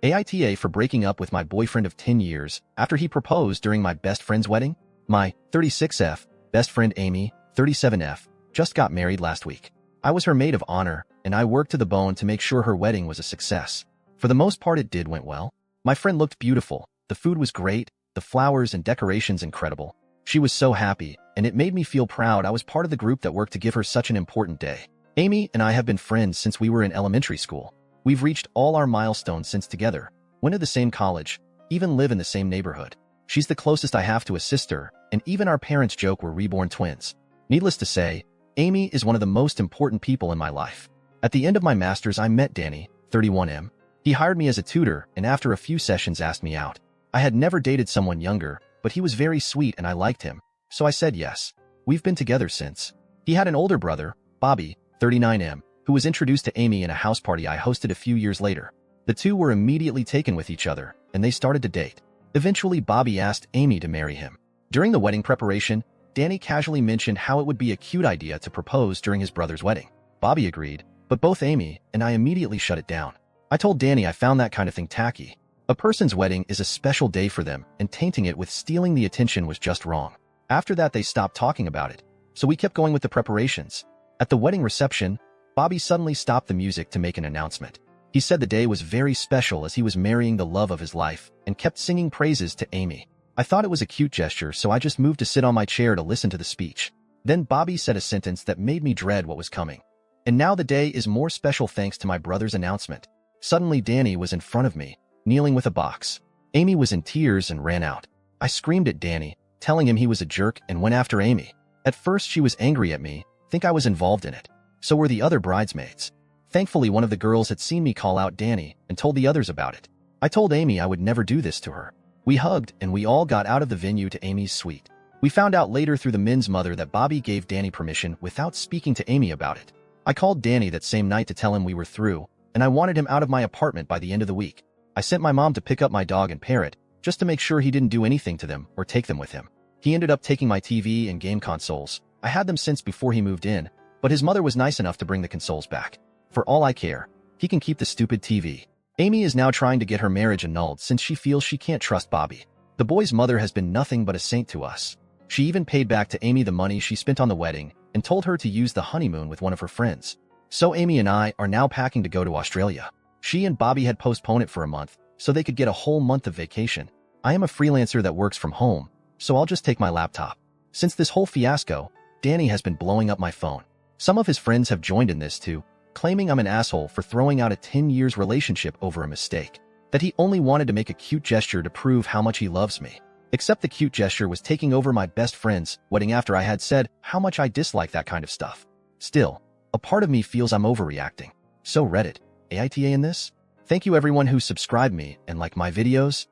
AITA for breaking up with my boyfriend of 10 years after he proposed during my best friend's wedding. My 36F best friend Amy, 37F, just got married last week. I was her maid of honor, and I worked to the bone to make sure her wedding was a success. For the most part, it went well. My friend looked beautiful, the food was great, the flowers and decorations incredible. She was so happy, and it made me feel proud I was part of the group that worked to give her such an important day. Amy and I have been friends since we were in elementary school. We've reached all our milestones since together, went to the same college, even live in the same neighborhood. She's the closest I have to a sister, and even our parents joke we're reborn twins. Needless to say, Amy is one of the most important people in my life. At the end of my master's, I met Danny, 31M. He hired me as a tutor, and after a few sessions asked me out. I had never dated someone younger, but he was very sweet and I liked him, so I said yes. We've been together since. He had an older brother, Bobby, 39M, who was introduced to Amy in a house party I hosted a few years later. The two were immediately taken with each other, and they started to date. Eventually, Bobby asked Amy to marry him. During the wedding preparation, Danny casually mentioned how it would be a cute idea to propose during his brother's wedding. Bobby agreed, but both Amy and I immediately shut it down. I told Danny I found that kind of thing tacky. A person's wedding is a special day for them, and tainting it with stealing the attention was just wrong. After that, they stopped talking about it, so we kept going with the preparations. At the wedding reception, Bobby suddenly stopped the music to make an announcement. He said the day was very special as he was marrying the love of his life, and kept singing praises to Amy. I thought it was a cute gesture, so I just moved to sit on my chair to listen to the speech. Then Bobby said a sentence that made me dread what was coming. And now the day is more special thanks to my brother's announcement. Suddenly Danny was in front of me, kneeling with a box. Amy was in tears and ran out. I screamed at Danny, telling him he was a jerk, and went after Amy. At first she was angry at me, think I was involved in it. So were the other bridesmaids. Thankfully, one of the girls had seen me call out Danny and told the others about it. I told Amy I would never do this to her. We hugged and we all got out of the venue to Amy's suite. We found out later through the men's mother that Bobby gave Danny permission without speaking to Amy about it. I called Danny that same night to tell him we were through, and I wanted him out of my apartment by the end of the week. I sent my mom to pick up my dog and parrot, just to make sure he didn't do anything to them or take them with him. He ended up taking my TV and game consoles. I had them since before he moved in, but his mother was nice enough to bring the consoles back. For all I care, he can keep the stupid TV. Amy is now trying to get her marriage annulled since she feels she can't trust Bobby. The boy's mother has been nothing but a saint to us. She even paid back to Amy the money she spent on the wedding and told her to use the honeymoon with one of her friends. So Amy and I are now packing to go to Australia. She and Bobby had postponed it for a month so they could get a whole month of vacation. I am a freelancer that works from home, so I'll just take my laptop. Since this whole fiasco, Danny has been blowing up my phone. Some of his friends have joined in this too, claiming I'm an asshole for throwing out a 10 years relationship over a mistake. That he only wanted to make a cute gesture to prove how much he loves me. Except the cute gesture was taking over my best friend's wedding after I had said how much I dislike that kind of stuff. Still, a part of me feels I'm overreacting. So Reddit, AITA in this? Thank you everyone who subscribed me and liked my videos.